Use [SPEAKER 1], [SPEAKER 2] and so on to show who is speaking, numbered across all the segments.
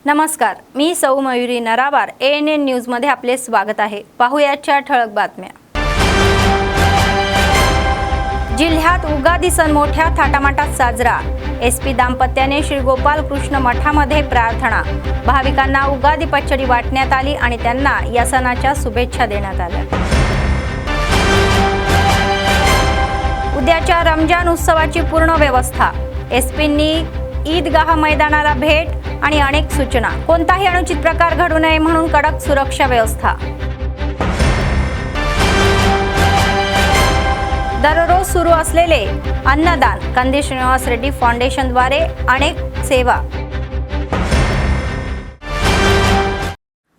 [SPEAKER 1] नमस्कार, मी सौ Mayuri नरावार ANN news मध्ये आपले स्वागत आहे। पाहुयाच्या ठळक बातम्या। जिल्ह्यात उगादी सण मोठ्या थाटामाटात साजरा। SP दाम्पत्याने श्री गोपाल कृष्ण मठामध्ये प्रार्थना। भाविकांना उगादी पचडी वाटण्यात आली आणि त्यांना या सणाच्या शुभेच्छा देण्यात आल्या। उद्याच्या रमजान उत्सवाची पूर्ण व्यवस्था। SPंनी ईदगाह मैदानाला भेट आणि अनेक सूचना। कोणताही अनुचित प्रकार घडू नये म्हणून कडक सुरक्षा व्यवस्था। दररोज सुरू असलेले अन्नदान। कंदी श्रीनिवास रेड्डी फाउंडेशनद्वारे अनेक सेवा।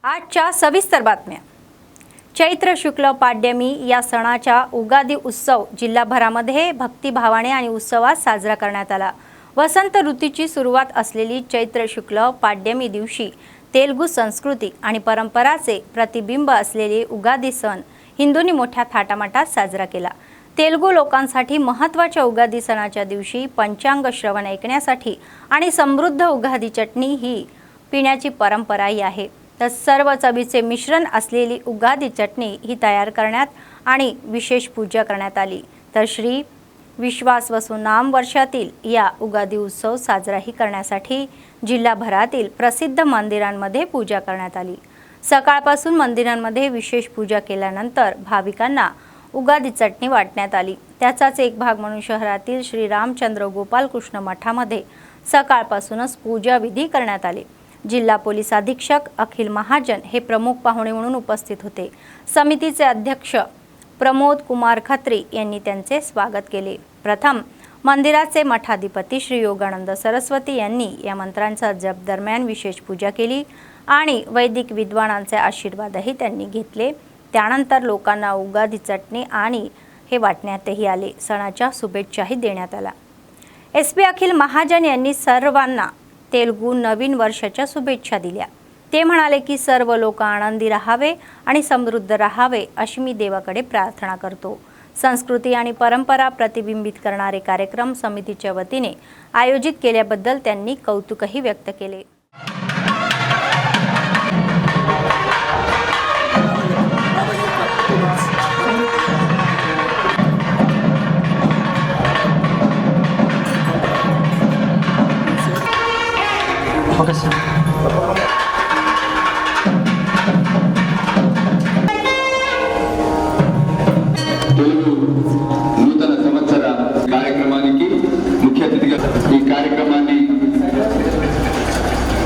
[SPEAKER 1] आजच्या सविस्तर बातम्या। चैत्र शुक्ल पाड्यमी या सणाचा उगादी उत्सव जिल्हाभरामध्ये भक्तिभावाने आणि उत्सवात साजरा करण्यात आला। वसंत ऋतूची सुरुवात असलेली चैत्र शुक्ल पाड्यमी दिवशी तेलुगू संस्कृती आणि परंपराचे प्रतिबिंब असलेले उगादी सण हिंदूंनी मोठ्या थाटामाटात साजरा केला। तेलुगू लोकांसाठी महत्त्वाच्या उगादी सणाच्या दिवशी पंचांग श्रवण ऐकण्यासाठी आणि समृद्ध उगादी चटणी ही पिण्याची परंपराही आहे। तर सर्व चवीचे मिश्रण असलेली उगादी चटणी ही तयार करण्यात आणि विशेष पूजा करण्यात आली। तर श्री विश्वास वसुनाम वर्षातील या उगादी उत्सव साजराही करण्यासाठी जिल्हाभरातील प्रसिद्ध मंदिरांमध्ये पूजा करण्यात आली। सकाळपासून मंदिरांमध्ये विशेष पूजा केल्यानंतर भाविकांना उगादी चटणी वाटण्यात आली। त्याचाच एक भाग म्हणून शहरातील श्री रामचंद्र गोपाल कृष्ण मठामध्ये सकाळपासूनच पूजा विधी करण्यात आले। जिल्हा पोलीस अधीक्षक अखिल महाजन हे प्रमुख पाहुणे म्हणून उपस्थित होते। समितीचे अध्यक्ष प्रमोद कुमार खत्री यांनी त्यांचे स्वागत केले। प्रथम मंदिराचे मठाधिपती श्री योगानंद सरस्वती यांनी या मंत्रांचा जप दरम्यान विशेष पूजा केली आणि वैदिक विद्वानांचे आशीर्वादही त्यांनी घेतले। त्यानंतर लोकांना उगादी चटणी आणि हे वाटण्यातही आले। सणाच्या शुभेच्छाही देण्यात आल्या। SP अखिल महाजन यांनी सर्वांना तेलुगू नवीन वर्षाच्या शुभेच्छा दिल्या। ते म्हणाले की सर्व लोक आनंदी राहावे आणि समृद्ध राहावे अशी मी देवाकडे प्रार्थना करतो। संस्कृती आणि परंपरा प्रतिबिंबित करणारे कार्यक्रम समितीच्या वतीने आयोजित केल्याबद्दल त्यांनी कौतुकही व्यक्त केले।
[SPEAKER 2] నూతన సంవత్సర కార్యక్రమానికి ముఖ్య అతిథిగా ఈ కార్యక్రమాన్ని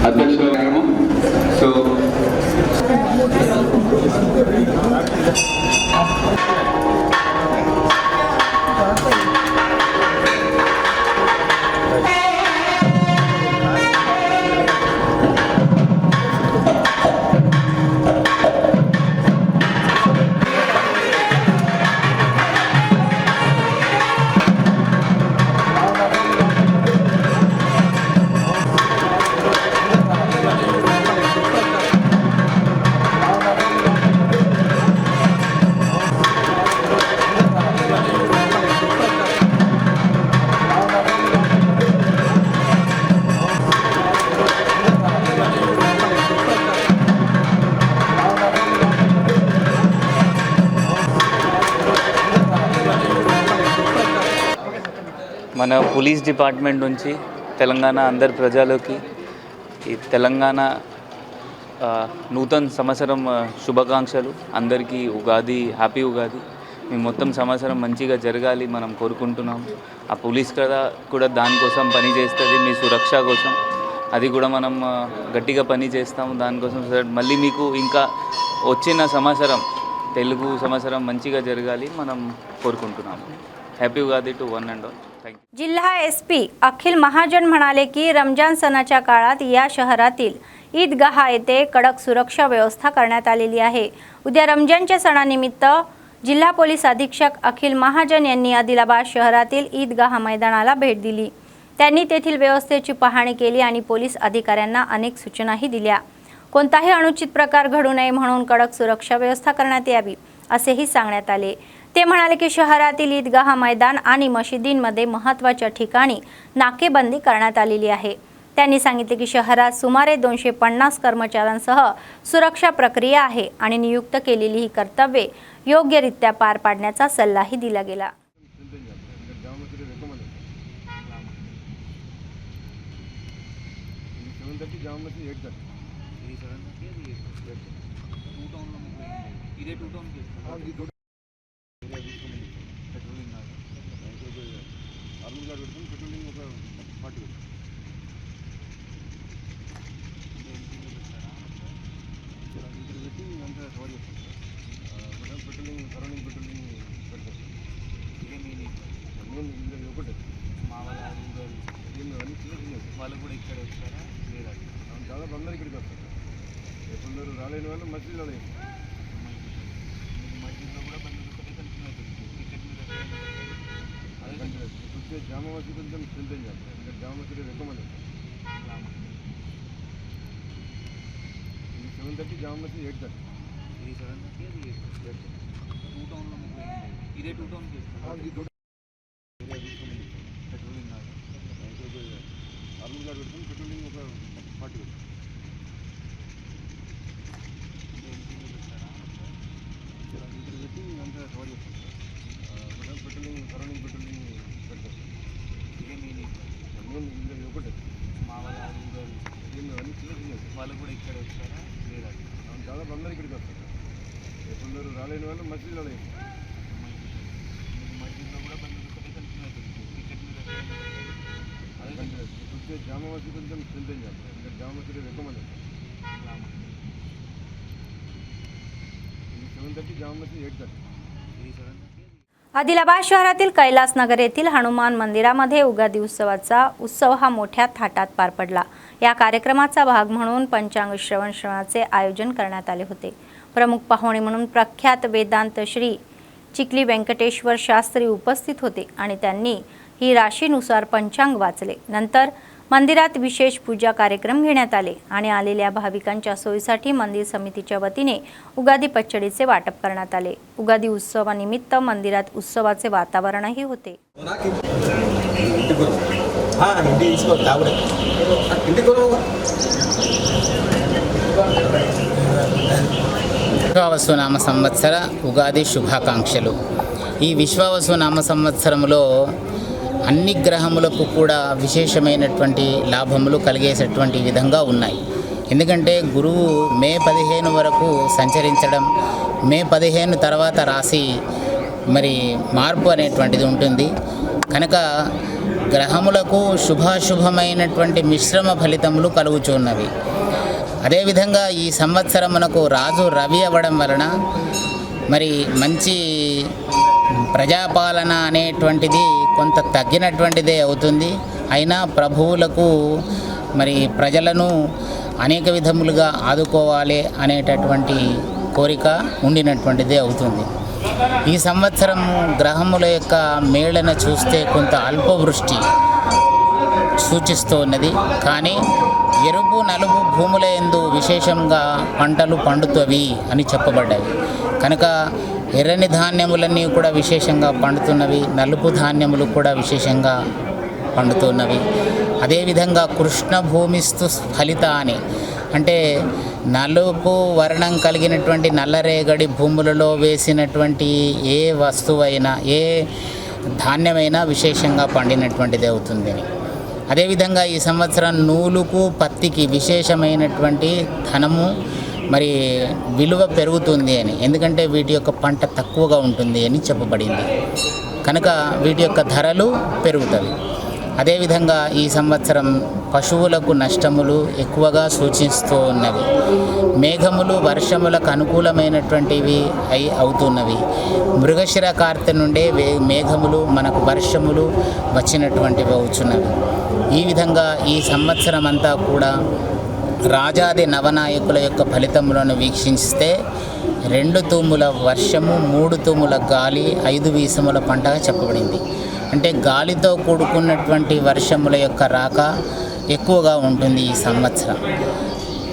[SPEAKER 2] అధ్యక్షులు సో
[SPEAKER 3] మన పోలీస్ డిపార్ట్మెంట్ నుంచి తెలంగాణ అందరి ప్రజలకి ఈ తెలంగాణ నూతన సంవత్సరం శుభాకాంక్షలు। అందరికీ ఉగాది హ్యాపీ ఉగాది। మీ మొత్తం సంవత్సరం మంచిగా జరగాలి మనం కోరుకుంటున్నాం। ఆ పోలీస్ కూడా దానికోసం పని చేస్తుంది, మీ సురక్ష కోసం। అది కూడా మనం గట్టిగా పని చేస్తాము దానికోసం। మళ్ళీ మీకు ఇంకా వచ్చిన సంవత్సరం తెలుగు సంవత్సరం మంచిగా జరగాలి మనం కోరుకుంటున్నాము। Happy Ugadi to one and all. Thank you.
[SPEAKER 1] जिल्हा SP अखिल महाजन म्हणाले की रमजान सणाच्या काळात या शहरातील ईदगाह येथे कडक सुरक्षा व्यवस्था करण्यात आलेली आहे। उद्या रमजानच्या सणानिमित्त जिल्हा पोलीस अधीक्षक अखिल महाजन यांनी आदिलाबाद शहरातील ईदगाह मैदानाला भेट दिली। त्यांनी तेथील व्यवस्थेची पाहणी केली आणि पोलीस अधिकाऱ्यांना अनेक सूचनाही दिल्या। कोणताही अनुचित प्रकार घडू नये म्हणून कडक सुरक्षा व्यवस्था करण्यात यावी असेही सांगण्यात आले। ते म्हणाले की शहरातील ईदगाह मैदान आणि मशिदींमध्ये महत्त्वाच्या ठिकाणी नाकेबंदी करण्यात आलेली आहे। त्यांनी सांगितले की शहरात सुमारे 250 कर्मचाऱ्यांसह सुरक्षा प्रक्रिया आहे आणि नियुक्त केलेली ही कर्तव्ये योग्यरित्या पार पाडण्याचा सल्लाही दिला गेला.
[SPEAKER 3] వాళ్ళు కూడా ఇక్కడ వస్తారా లేదా?
[SPEAKER 4] దాదాపు అందరూ ఇక్కడికి వస్తారు. కొందరు రాలేని వాళ్ళు మసీదులో లేదు.
[SPEAKER 3] మసీదులో కూడా కొంచెం కంటిన్యూ అవుతుంది. టికెట్ మీద
[SPEAKER 4] వచ్చే జామా మసీదు కొంచెం స్ట్రెంత్ చేయాలి. ఎందుకంటే జామా మసీదు ఎక్కువ మంది వస్తారు. 7:30 జామా మసీదు 8:30.
[SPEAKER 3] 7:30 టూ టౌన్లో మీకు ఇదే టూ టౌన్ చేస్తారు. పెట్రోలింగ్
[SPEAKER 4] ఆర్మీ గార్డ్ పెట్టుకుని పెట్రోలింగ్ ఒక 40 పెడతాం. పెట్టి అంతా కవర్ చేస్తాం. పెట్రోలింగ్ సరౌండింగ్ పెట్రోలింగ్ పెడతాం.
[SPEAKER 3] ఇదే మెయిన్
[SPEAKER 4] ఇందులో ఒకటే
[SPEAKER 3] మా వాళ్ళ
[SPEAKER 4] అన్నీ చిన్న చిన్నది.
[SPEAKER 3] వాళ్ళు కూడా ఇక్కడ వస్తారా లేదా?
[SPEAKER 4] దాదాపు అందరూ ఇక్కడికి వస్తారు. కొందరు రాలేని వాళ్ళు మసీదులో లేదు.
[SPEAKER 3] మసీదులో కూడా కొంచెం కంటిన్యూ అవుతుంది. టికెట్ మీద
[SPEAKER 4] వచ్చే జామా మసీదు కొంచెం స్ట్రెంత్ చేయాలి. ఎందుకంటే జామా మసీదు ఎక్కువ మంది వస్తారు. 7:30 జామా మసీదు 8:30.
[SPEAKER 1] आदिलाबाद शहरातील कैलास नगर येथील हनुमान मंदिरामध्ये उगादी उत्सव हा मोठ्या थाटात पार पडला. या कार्यक्रमाचा भाग म्हणून पंचांग श्रवणाचे आयोजन करण्यात आले होते. प्रमुख पाहुणे म्हणून प्रख्यात वेदांत श्री चिखली व्यंकटेश्वर शास्त्री उपस्थित होते आणि त्यांनी ही राशीनुसार पंचांग वाचले. नंतर मंदिरात विशेष पूजा कार्यक्रम घेण्यात आले आणि आलेल्या भाविकांच्या सोयीसाठी मंदिर समितीच्या वतीने उगादी पचडीचे वाटप करण्यात आले. उगादी उत्सवानिमित्त मंदिरात उत्सवाचे वातावरणही होते.
[SPEAKER 5] విశ్వావసునామ సంవత్సర ఉగాది శుభాకాంక్షలు. ఈ విశ్వావసునామ సంవత్సరంలో అన్ని గ్రహములకు కూడా విశేషమైనటువంటి లాభములు కలిగేటటువంటి విధంగా ఉన్నాయి. ఎందుకంటే గురువు మే 15 వరకు సంచరించడం, మే 15 తర్వాత రాశి మరి మార్పు అనేటువంటిది ఉంటుంది. కనుక గ్రహములకు శుభాశుభమైనటువంటి మిశ్రమ ఫలితములు కలుగుచున్నవి. అదేవిధంగా ఈ సంవత్సరం మనకు రాజు రవి అవ్వడం వలన మరి మంచి ప్రజాపాలన అనేటువంటిది కొంత తగ్గినటువంటిదే అవుతుంది. అయినా ప్రభువులకు మరి ప్రజలను అనేక విధములుగా ఆదుకోవాలి అనేటటువంటి కోరిక ఉండినటువంటిదే అవుతుంది. ఈ సంవత్సరం గ్రహముల యొక్క మేళన చూస్తే కొంత అల్పవృష్టి సూచిస్తూ ఉన్నది. కానీ ఎరుపు నలుపు భూముల యందు విశేషంగా పంటలు పండుతవి అని చెప్పబడ్డాయి. కనుక ఎర్రని ధాన్యములన్నీ కూడా విశేషంగా పండుతున్నవి, నలుపు ధాన్యములు కూడా విశేషంగా పండుతున్నవి. అదేవిధంగా కృష్ణ భూమిస్తు ఫలిత అని అంటే నలుపు వర్ణం కలిగినటువంటి నల్లరేగడి భూములలో వేసినటువంటి ఏ వస్తువైనా ఏ ధాన్యమైనా విశేషంగా పండినటువంటిది అవుతుంది. అదేవిధంగా ఈ సంవత్సరం నూలుకు పత్తికి విశేషమైనటువంటి ధనము మరి విలువ పెరుగుతుంది అని, ఎందుకంటే వీటి యొక్క పంట తక్కువగా ఉంటుంది అని చెప్పబడింది. కనుక వీటి యొక్క ధరలు పెరుగుతాయి. అదేవిధంగా ఈ సంవత్సరం పశువులకు నష్టములు ఎక్కువగా సూచిస్తూ ఉన్నవి. మేఘములు వర్షములకు అనుకూలమైనటువంటివి అవుతున్నవి. మృగశిర కార్తె నుండే మేఘములు మనకు వర్షములు వచ్చినటువంటివి అవుతున్నవి. ఈ విధంగా ఈ సంవత్సరం అంతా కూడా రాజాది నవనాయకుల యొక్క ఫలితములను వీక్షిస్తే 2 తూముల వర్షము, 3 తూముల గాలి, 5 వీసముల పంటగా చెప్పబడింది. అంటే గాలితో కూడుకున్నటువంటి వర్షముల యొక్క రాక ఎక్కువగా ఉంటుంది ఈ సంవత్సరం.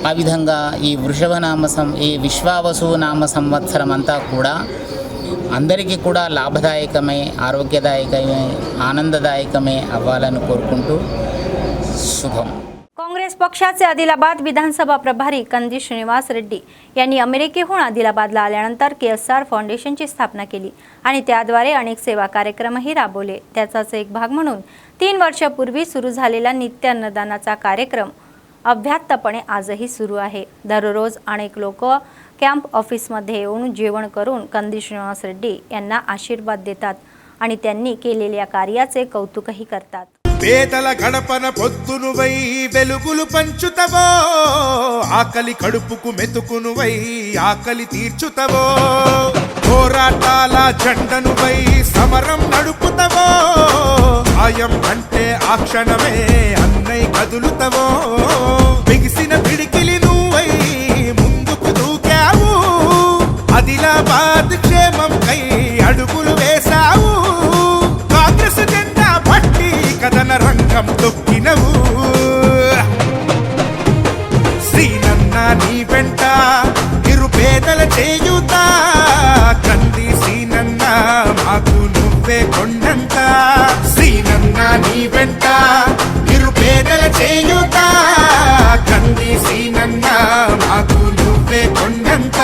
[SPEAKER 5] ఆ విధంగా ఈ ఈ విశ్వావసు నామ సంవత్సరం అంతా కూడా అందరికీ కూడా లాభదాయకమై, ఆరోగ్యదాయకమై, ఆనందదాయకమై అవ్వాలని కోరుకుంటూ శుభం.
[SPEAKER 1] काँग्रेस पक्षाचे आदिलाबाद विधानसभा प्रभारी कंदी श्रीनिवास रेड्डी यांनी अमेरिकेहून आदिलाबादला आल्यानंतर KSR फाउंडेशनची स्थापना केली आणि त्याद्वारे अनेक सेवा कार्यक्रमही राबवले। त्याचाच एक भाग म्हणून 3 वर्षापूर्वी सुरू झालेला नित्य अन्नदानाचा कार्यक्रम अव्याहतपणे आजही सुरू आहे। दररोज अनेक लोक कॅम्प ऑफिसमध्ये येऊन जेवण करून कंदी श्रीनिवास रेड्डी यांना आशीर्वाद देतात आणि त्यांनी केलेल्या कार्याचे कौतुकही करतात।
[SPEAKER 6] పేదల గడపన పొద్దునువై వెలుగులు పంచుతవో ఆకలి కడుపుకు మెతుకునువై ఆకలి తీర్చుతవో పోరాటాల జెండనువై సమరం నడుపుతవో ఆయం అంటే ఆ క్షణమే అన్నై కదులుతవో బిగిసిన పిడికిలి నువ్వై ముందుకు దూకావు ఆదిలాబాద్ క్షేమం కై అడుగులు వేశావు కాంగ్రెస్ జెండా పట్టి కదన రంగం తొక్కినవు శ్రీనన్న నీ వెంట నిరుపేదల చేయుత కంది శ్రీనన్న మాకు నువ్వే కొండంత శ్రీనన్న నీ వెంట నిరుపేదల చేయుత కంది శ్రీనన్న మాకు నువ్వే కొండంత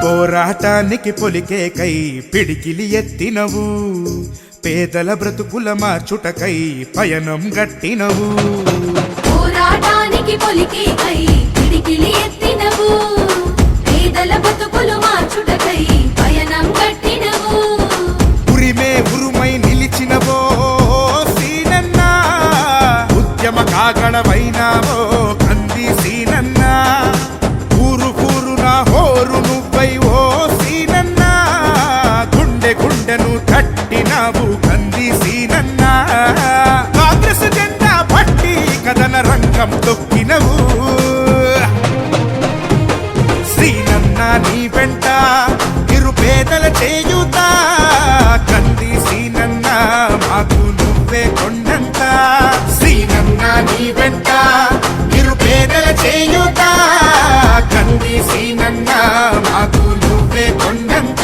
[SPEAKER 6] పోరాటానికి పొలికే కై పిడికిలి ఎత్తినవు పేదల బ్రతుకుల మార్చుటకై పయనం గట్టినవు
[SPEAKER 7] పోరాటానికి పొలికే కై పిడికిలి ఎత్తినవు పేదల బ్రతుకులు మార్చుటకై పయనం గట్టినవు
[SPEAKER 6] ఉరిమే ఉరుమై నిలిచినవో సీనన్న ఉద్యమ కాగడవైనావో కంది సీనన్న ఊరు కూరున హోరు నువ్వై ఓ సీనన్న గుండె గుండెను తట్టినావు కంది సీనన్న కాంగ్రెస్ జెండా పట్టి కదన రంగం తొక్కినవు శ్రీనన్న నీ వెంట నిరుపేదల చేయుత కంది శ్రీనన్న మాకు నువ్వే కొండంత శ్రీనన్న నీ వెంట నిరుపేదల చేయుత కంది శ్రీనన్న మాకు నువ్వే కొండంత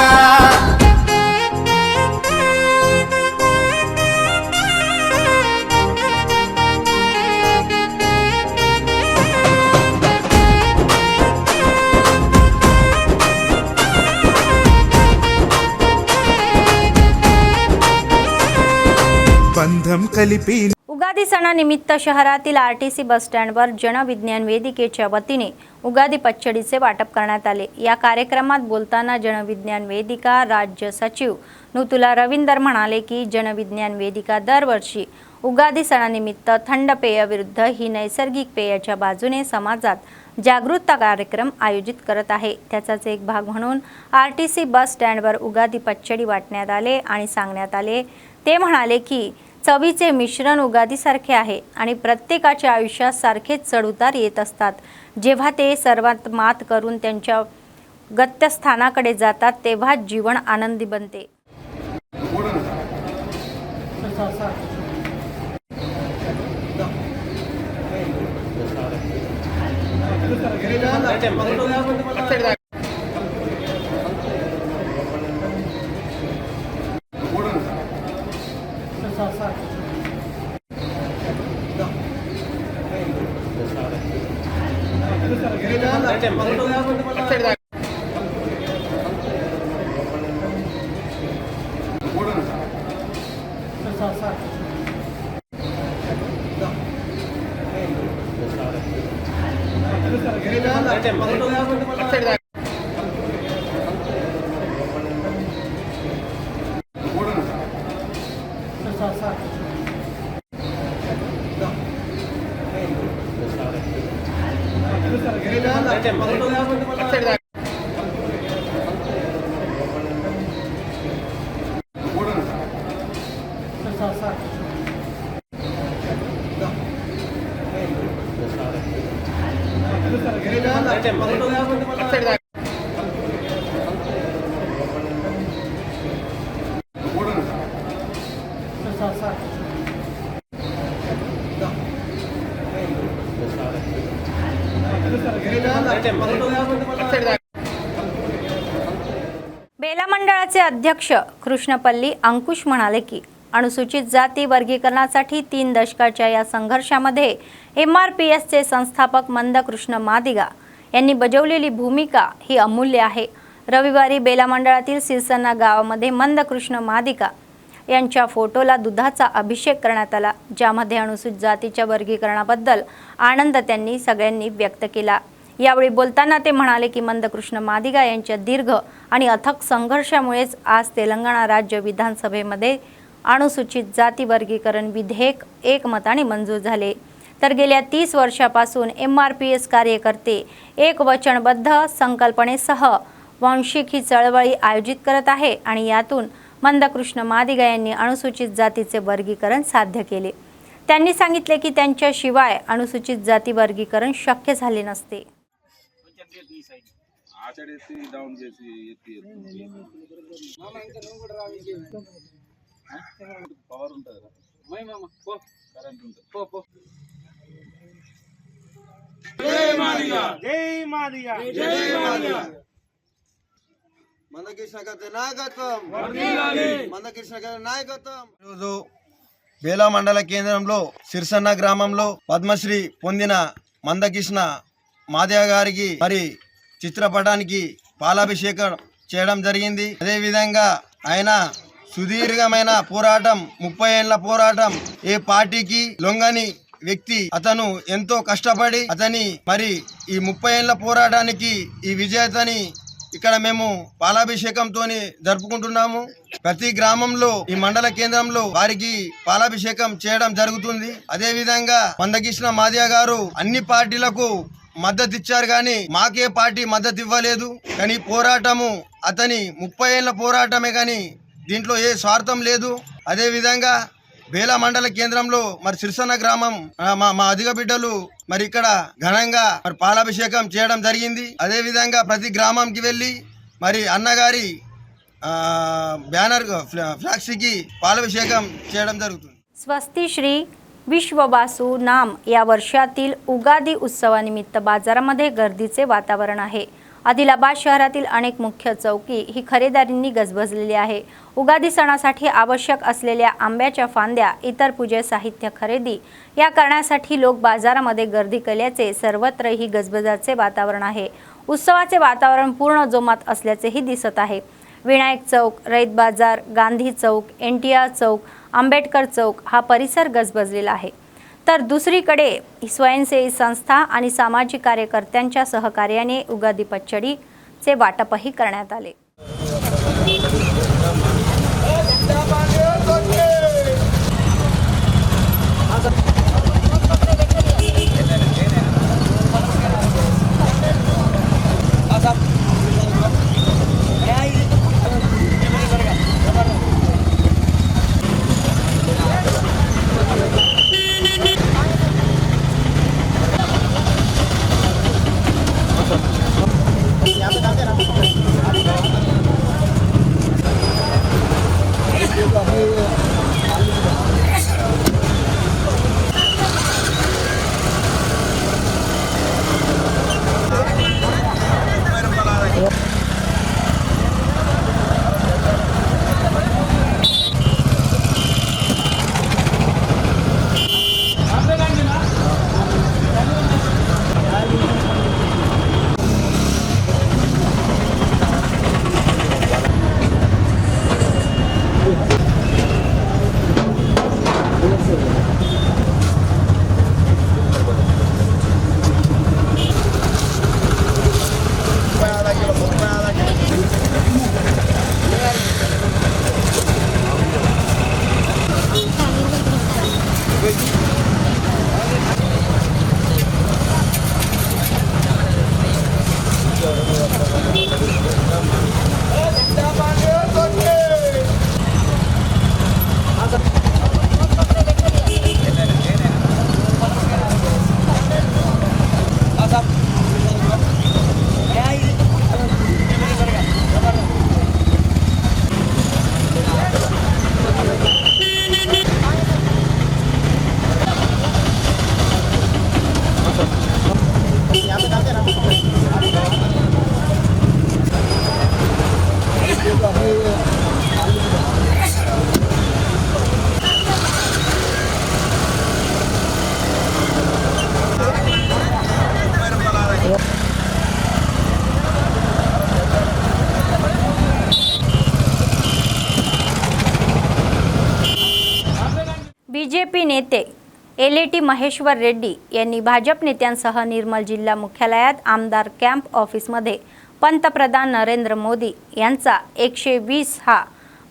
[SPEAKER 6] బంధం కలిపి
[SPEAKER 1] उगादी सणानिमित्त शहरातील RTC बस स्टँडवर जनविज्ञान वेदिकेच्या वतीने उगादी पचडीचे वाटप करण्यात आले। या कार्यक्रमात बोलताना जनविज्ञान वेदिका राज्य सचिव नुतुला रवींदर म्हणाले की जनविज्ञान वेदिका दरवर्षी उगादी सणानिमित्त थंड पेय विरुद्ध ही नैसर्गिक पेयाच्या बाजूने समाजात जागृतता कार्यक्रम आयोजित करत आहे। त्याचाच एक भाग म्हणून RTC बस स्टँडवर उगादी पचडी वाटण्यात आले आणि सांगण्यात आले। ते म्हणाले की चवीचे मिश्रण उगादीसारखे आहे आणि प्रत्येकाच्या आयुष्यात सारखेच चढउतार येत असतात। जेव्हा ते सर्वात मात करून त्यांच्या गत्यस्थानाकडे जातात तेव्हा जीवन आनंदी बनते।
[SPEAKER 4] Gracias.
[SPEAKER 1] बेला मंडळाचे अध्यक्ष कृष्णपल्ली अंकुश म्हणाले की अनुसूचित जाती वर्गीकरणासाठी 3 दशकाच्या या संघर्षामध्ये MRPSचे संस्थापक मंदकृष्ण मादिगा यांनी बजावलेली भूमिका ही अमूल्य आहे. रविवारी बेला मंडळातील सिरसन्ना गावामध्ये मंदकृष्ण मादिगा यांच्या फोटोला दुधाचा अभिषेक करण्यात आला, ज्यामध्ये अनुसूचित जातीच्या वर्गीकरणाबद्दल आनंद त्यांनी सगळ्यांनी व्यक्त केला. यावेळी बोलताना ते म्हणाले की मंदकृष्ण मादिगा यांच्या दीर्घ आणि अथक संघर्षामुळेच आज तेलंगणा राज्य विधानसभेमध्ये अनुसूचित जाती वर्गीकरण विधेयक एकमताने मंजूर झाले. तर गेल्या 30 वर्षापासून MRPS कार्यकर्ते एक वचनबद्ध संकल्पनेसह वांशिक ही चळवळी आयोजित करत आहे आणि यातून मंदकृष्ण मादिगा यांनी अनुसूचित जातीचे वर्गीकरण साध्य केले. त्यांनी सांगितले की त्यांच्याशिवाय अनुसूचित जाती वर्गीकरण शक्य झाले नसते.
[SPEAKER 4] మందకృష్ణ గారి నాయకత్వం మందకృష్ణ గారి నాయకత్వం. ఈరోజు బేలా మండల కేంద్రంలో సిర్సన్న గ్రామంలో పద్మశ్రీ పొందిన మందకృష్ణ మాదిగా గారికి మరి చిత్రపటానికి పాలాభిషేకం చేయడం జరిగింది. అదేవిధంగా ఆయన సుదీర్ఘమైన పోరాటం 30 ఏళ్ల పోరాటం, ఏ పార్టీకి లొంగని వ్యక్తి అతను. ఎంతో కష్టపడి అతని మరి ఈ 30 ఏళ్ల పోరాటానికి ఈ విజేతని ఇక్కడ మేము పాలాభిషేకంతో జరుపుకుంటున్నాము. ప్రతి గ్రామంలో ఈ మండల కేంద్రంలో వారికి పాలాభిషేకం చేయడం జరుగుతుంది. అదే విధంగా మందకృష్ణ మాదిగా గారు అన్ని పార్టీలకు మద్దతు ఇచ్చారు, కానీ మాకే పార్టీ మద్దతు ఇవ్వలేదు. కానీ పోరాటము అతని 30 ఏళ్ల పోరాటమే, కానీ దీంట్లో ఏ స్వార్థం లేదు. అదే విధంగా బేలా మండల కేంద్రంలో మరి సిరిసన్న గ్రామం మా అధిక బిడ్డలు మరి ఇక్కడ ఘనంగా మరి పాలాభిషేకం చేయడం జరిగింది. అదే విధంగా ప్రతి గ్రామంకి వెళ్ళి మరి అన్నగారి బ్యానర్ ఫ్లాక్సీకి పాలాభిషేకం చేయడం జరుగుతుంది.
[SPEAKER 1] स्वस्ती श्री विश्ववासू नाम या वर्षातील उगादी उत्सवानिमित्त बाजारामध्ये गर्दीचे वातावरण आहे. आदिलाबाद शहरातील अनेक मुख्य चौकी ही खरेदींनी गजबजलेली आहे. उगादी सणासाठी आवश्यक असलेल्या आंब्याच्या फांद्या, इतर पूजे साहित्य खरेदी या करण्यासाठी लोक बाजारामध्ये गर्दी केल्याचे सर्वत्र ही गजबजाचे वातावरण आहे. उत्सवाचे वातावरण पूर्ण जोमात असल्याचेही दिसत आहे. विनायक चौक, रईत बाजार, गांधी चौक, NTR चौक, आंबेडकर चौक हा परिसर गजबजलेला आहे. तर दुसरीकडे स्वयंसेवी संस्था आणि सामाजिक कार्यकर्त्यांच्या सहकार्याने उगादी पचडीचे वाटपही करण्यात आले.
[SPEAKER 5] यहाँ पे जाते हैं ना।
[SPEAKER 1] बीजेपी नेते एल.टी. महेश्वर रेड्डी यांनी भाजप नेत्यांसह निर्मल जिल्हा मुख्यालयात आमदार कॅम्प ऑफिसमध्ये पंतप्रधान नरेंद्र मोदी यांचा 120 हा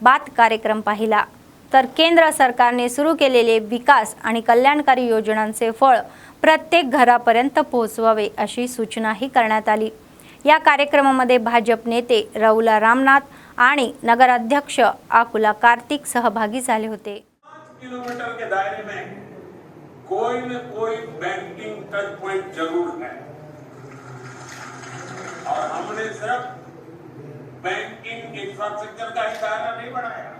[SPEAKER 1] बात कार्यक्रम पाहिला. तर केंद्र सरकारने सुरू केलेले विकास आणि कल्याणकारी योजनांचे फळ प्रत्येक घरापर्यंत पोहोचवावे अशी सूचनाही करण्यात आली. या कार्यक्रमामध्ये भाजप नेते राहुला रामनाथ आणि नगराध्यक्ष आकुला कार्तिक सहभागी झाले होते.
[SPEAKER 8] 5 किलोमीटर के दायरे में कोई न कोई बैंकिंग टच पॉइंट जरूर है और हमने सिर्फ बैंकिंग इंफ्रास्ट्रक्चर का ही दायरा नहीं बढ़ाया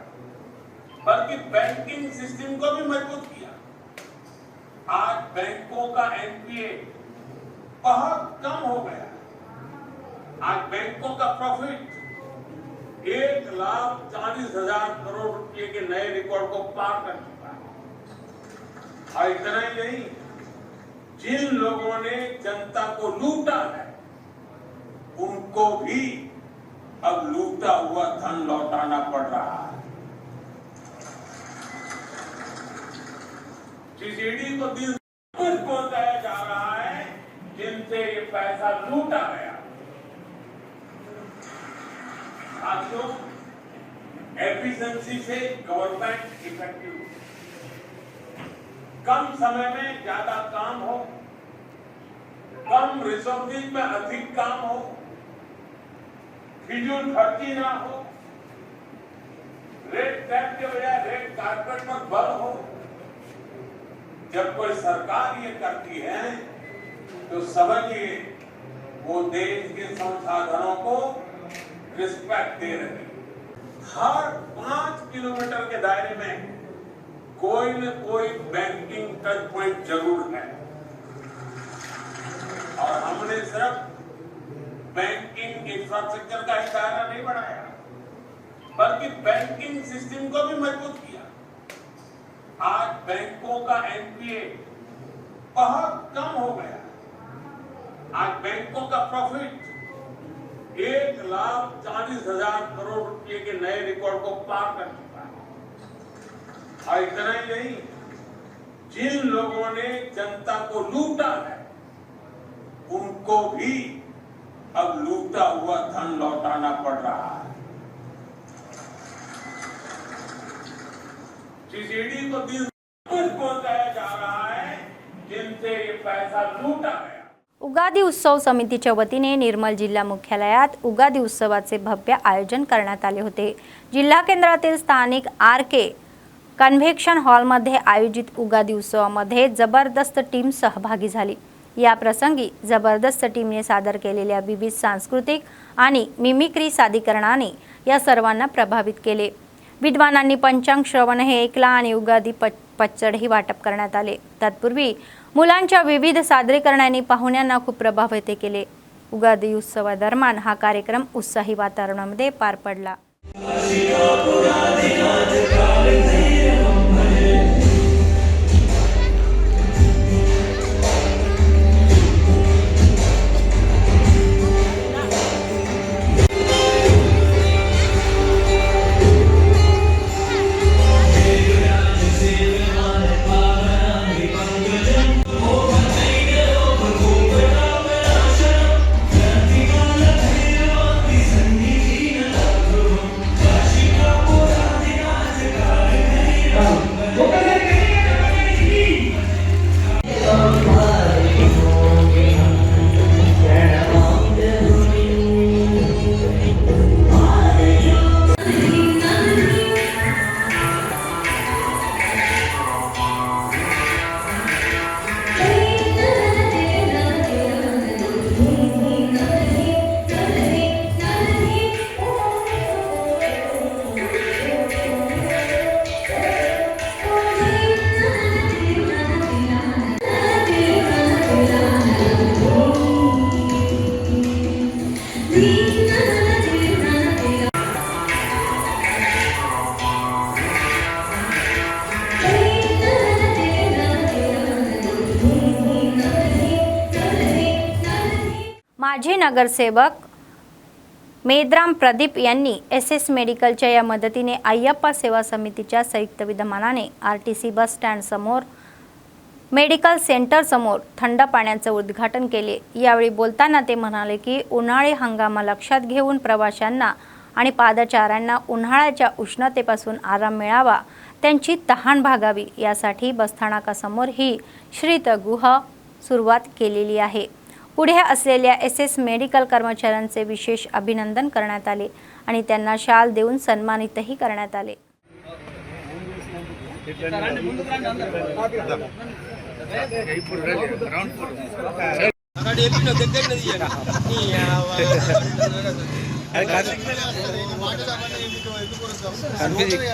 [SPEAKER 8] बल्कि बैंकिंग सिस्टम को भी मजबूत किया. आज बैंकों का एनपीए बहुत कम हो गया. आज बैंकों का प्रॉफिट 1,40,000 करोड़ रुपए के नए रिकॉर्ड को पार कर चुका है. और इतना ही नहीं, जिन लोगों ने जनता को लूटा है उनको भी अब लूटा हुआ धन लौटाना पड़ रहा है. सीसीडी को दिल पहुंचाया जा रहा है जिनसे ये पैसा लूटा गया. साथियों, एफिशिएंसी से गवर्नमेंट इफेक्टिव, कम समय में ज्यादा काम हो, कम रिसोर्सेज में अधिक काम हो, फिजूल खर्ची ना हो, रेड टैप के बजाय रेड कारपेट पर बल हो. जब कोई सरकार ये करती है तो समझिए वो देश के संसाधनों को रिस्पेक्ट दे रही. हर 5 किलोमीटर के दायरे में कोई न कोई बैंकिंग टच पॉइंट जरूर है और हमने सिर्फ बैंकिंग इंफ्रास्ट्रक्चर का ही दायरा नहीं बढ़ाया बल्कि बैंकिंग सिस्टम को भी मजबूत किया. आज बैंकों का एनपीए बहुत कम हो गया. आज बैंकों का प्रॉफिट 1,40,000 करोड़ रुपए के नए रिकॉर्ड को पार कर चुका है. और इतना ही नहीं, जिन लोगों ने जनता को लूटा है उनको भी अब लूटा हुआ धन लौटाना पड़ रहा है. सीसीडी को दिल पहुंचाया जा रहा है जिनसे ये पैसा लूटा गया.
[SPEAKER 1] उगादी उत्सव समितीच्या वतीने निर्मल जिल्हा मुख्यालयात उगादी उत्सवाचे भव्य आयोजन करण्यात आले होते. जिल्हा केंद्रातील स्थानिक आर.के. कन्व्हेन्शन हॉलमध्ये आयोजित उगादी उत्सवामध्ये जबरदस्त टीम सहभागी झाली. या प्रसंगी जबरदस्त टीमने सादर केलेल्या विविध सांस्कृतिक आणि मिमिक्री सादरीकरणाने या सर्वांना प्रभावित केले. विद्वानांनी पंचांग श्रवण हे ऐकला आणि उगादी पच्चडही वाटप करण्यात आले. तत्पूर्वी मुलांच्या विविध सादरीकरणांनी पाहुण्यांना खूप प्रभावित केले. उगादी उत्सवादरम्यान हा कार्यक्रम उत्साही वातावरणामध्ये पार पडला. माजी नगरसेवक मेद्राम प्रदीप यांनी SS मेडिकलच्या या मदतीने अय्यप्पा सेवा समितीच्या संयुक्त विद्यमानाने RTC बस स्टँड समोर मेडिकल सेंटर समोर थंड पाण्याचे उद्घाटन केले। यावेळी बोलताना ते म्हणाले की उन्हाळी हंगाम लक्षात घेऊन प्रवाशांना आणि पादचाऱ्यांना उन्हाळ्याच्या उष्णतेपासून आराम मिळावा, त्यांची तहान भागावी यासाठी बसस्थानकासमोर ही शीतगृह सुरुवात केलेली आहे। पुढे असलेल्या SS मेडिकल कर्मचाऱ्यांचे विशेष अभिनंदन करण्यात आले आणि त्यांना शाल देऊन सन्मानितही करण्यात आले।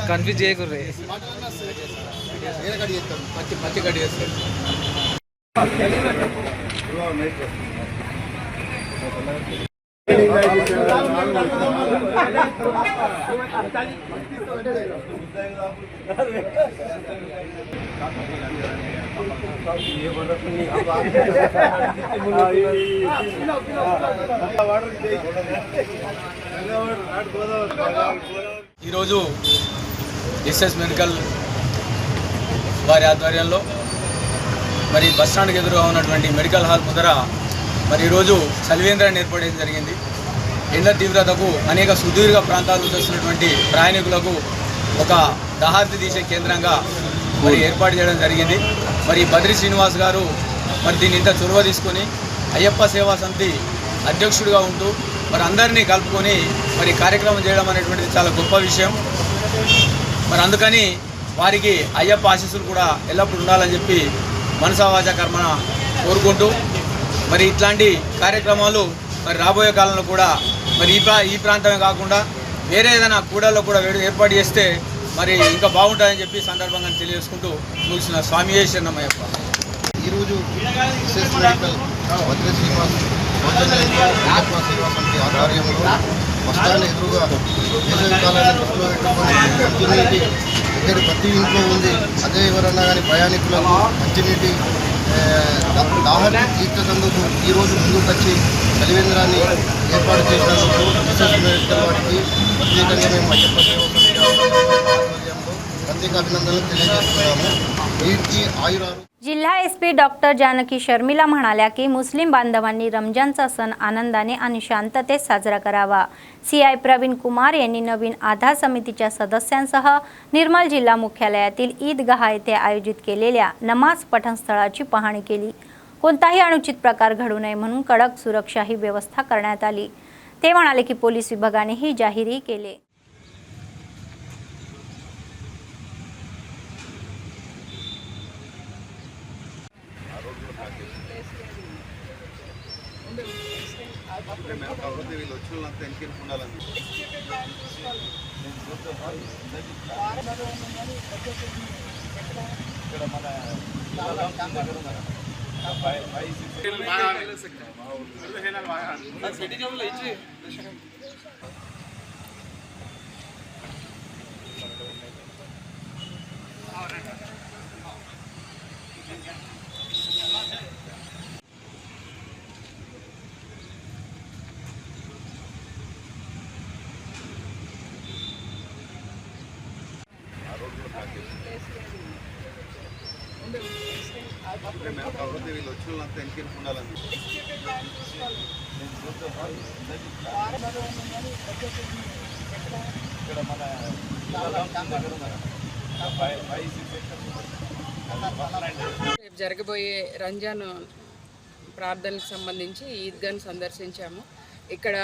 [SPEAKER 9] కన్ఫ్యూజ్ చేయకుర్రే
[SPEAKER 10] ఈరోజు SS మెడికల్ వారి ఆధ్వర్యంలో మరి బస్ స్టాండ్కి ఎదురుగా ఉన్నటువంటి మెడికల్ హాల్ ముందర మరి ఈరోజు చలివేంద్రాన్ని ఏర్పడేయడం జరిగింది। ఎండ తీవ్రతకు అనేక సుదీర్ఘ ప్రాంతాల నుంచి వస్తున్నటువంటి ప్రయాణికులకు ఒక దాహార్తి తీసే కేంద్రంగా మరి ఏర్పాటు చేయడం జరిగింది। మరి బద్రి శ్రీనివాస్ గారు మరి దీన్ని ఇంత చొరవ తీసుకొని అయ్యప్ప సేవా సమితి అధ్యక్షుడిగా ఉంటూ మరి అందరినీ కలుపుకొని మరి కార్యక్రమం చేయడం అనేటువంటిది చాలా గొప్ప విషయం। మరి అందుకని వారికి అయ్యప్ప ఆశీస్సులు కూడా ఎల్లప్పుడూ ఉండాలని చెప్పి మనసా వాచా కర్మన కోరుకుంటూ మరి ఇట్లాంటి కార్యక్రమాలు మరి రాబోయే కాలంలో కూడా మరి ఈ ప్రాంతమే కాకుండా వేరే ఏదైనా కూడల్లో కూడా ఏర్పాటు చేస్తే మరి ఇంకా బాగుంటుందని చెప్పి సందర్భంగా తెలియజేసుకుంటూ ముగిసిన స్వామి శరణమయ్యప్ప।
[SPEAKER 4] ఈరోజు SS మెడికల్ బద్రి శ్రీనివాస్ అయ్యప్ప సేవా సమితి ఆధ్వర్యంలో బస్టాండ్ ఎదురుగా వేసవి కాలాన్ని దృష్టిలో పెట్టుకొని మంచినీటి దగ్గర ప్రతి ఇంట్లో ఉంది। అదే ఎవరన్నా కానీ ప్రయాణికులకు మంచినీటి దాహాన్ని తీర్చేందుకు ఈరోజు ముందుకు వచ్చి చలివేంద్రాన్ని ఏర్పాటు చేసినందుకు SS మెడికల్ వారికి ప్రత్యేకంగా మేము అయ్యప్ప సేవా సమితి ఆధ్వర్యంలో ప్రత్యేక అభినందనలు తెలియజేస్తున్నాము। వీరికి ఆయురాలు।
[SPEAKER 1] जिल्हा SP डॉक्टर जानकी शर्मिला म्हणाल्या की मुस्लिम बांधवांनी रमजानचा सण आनंदाने आणि शांततेत साजरा करावा। CI प्रवीण कुमार यांनी नवीन आधार समितीच्या सदस्यांसह निर्मल जिल्हा मुख्यालयातील ईदगाह येथे आयोजित केलेल्या नमाज पठणस्थळाची पाहणी केली। कोणताही अनुचित प्रकार घडू नये म्हणून कडक सुरक्षाही व्यवस्था करण्यात आली। ते म्हणाले की पोलीस विभागानेही जाहीरही केले।
[SPEAKER 11] జరగబోయే రంజాన్ ప్రార్థనలకు సంబంధించి ఈద్గాను సందర్శించాము। ఇక్కడ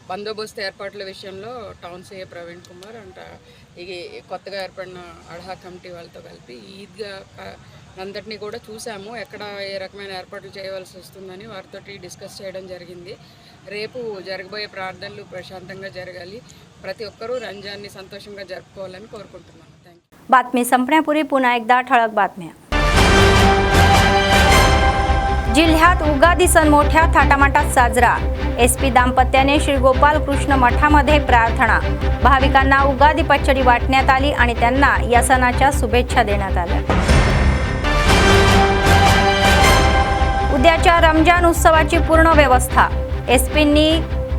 [SPEAKER 11] బందోబస్తు ఏర్పాట్ల విషయంలో టౌన్ CI ప్రవీణ్ కుమార్ ఇది కొత్తగా ఏర్పడిన అడ్హా కమిటీ వాళ్ళతో కలిపి ఈద్గా అంతటినీ కూడా చూసాము। ఎక్కడ ఏ రకమైన ఏర్పాట్లు చేయవలసి వస్తుందని వారితో డిస్కస్ చేయడం జరిగింది। రేపు జరగబోయే ప్రార్థనలు ప్రశాంతంగా జరగాలి, ప్రతి ఒక్కరూ రంజాన్ని సంతోషంగా జరుపుకోవాలని కోరుకుంటున్నాను। థాంక్యూ।
[SPEAKER 1] बातमी संपण्यापूर्वी पुन्हा एकदा ठळक बातम्या। जिल्ह्यात उगादी सण मोठ्या थाटामाटात साजरा। SP दाम्पत्याने श्री गोपाल कृष्ण मठामध्ये प्रार्थना। भाविकांना उगादी पचडी वाटण्यात आली आणि त्यांना या सणाच्या शुभेच्छा देण्यात आल्या। उद्याच्या रमजान उत्सवाची पूर्ण व्यवस्था। SPंनी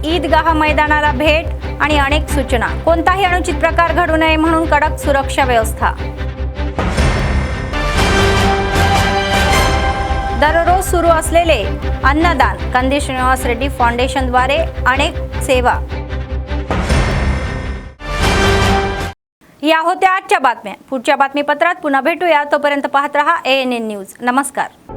[SPEAKER 1] ईदगाह मैदानाला भेट आणि अनेक सूचना. कोणताही अनुचित प्रकार घडू नये म्हणून कडक सुरक्षा व्यवस्था. दररोज सुरू असलेले अन्नदान. कंदी श्रीनिवास रेड्डी फाउंडेशनद्वारे अनेक सेवा. या होत्या आजच्या बातम्या. पुढच्या बातमीपत्रात पुन्हा भेटूया. तोपर्यंत पाहत रहा ANN न्यूज. नमस्कार.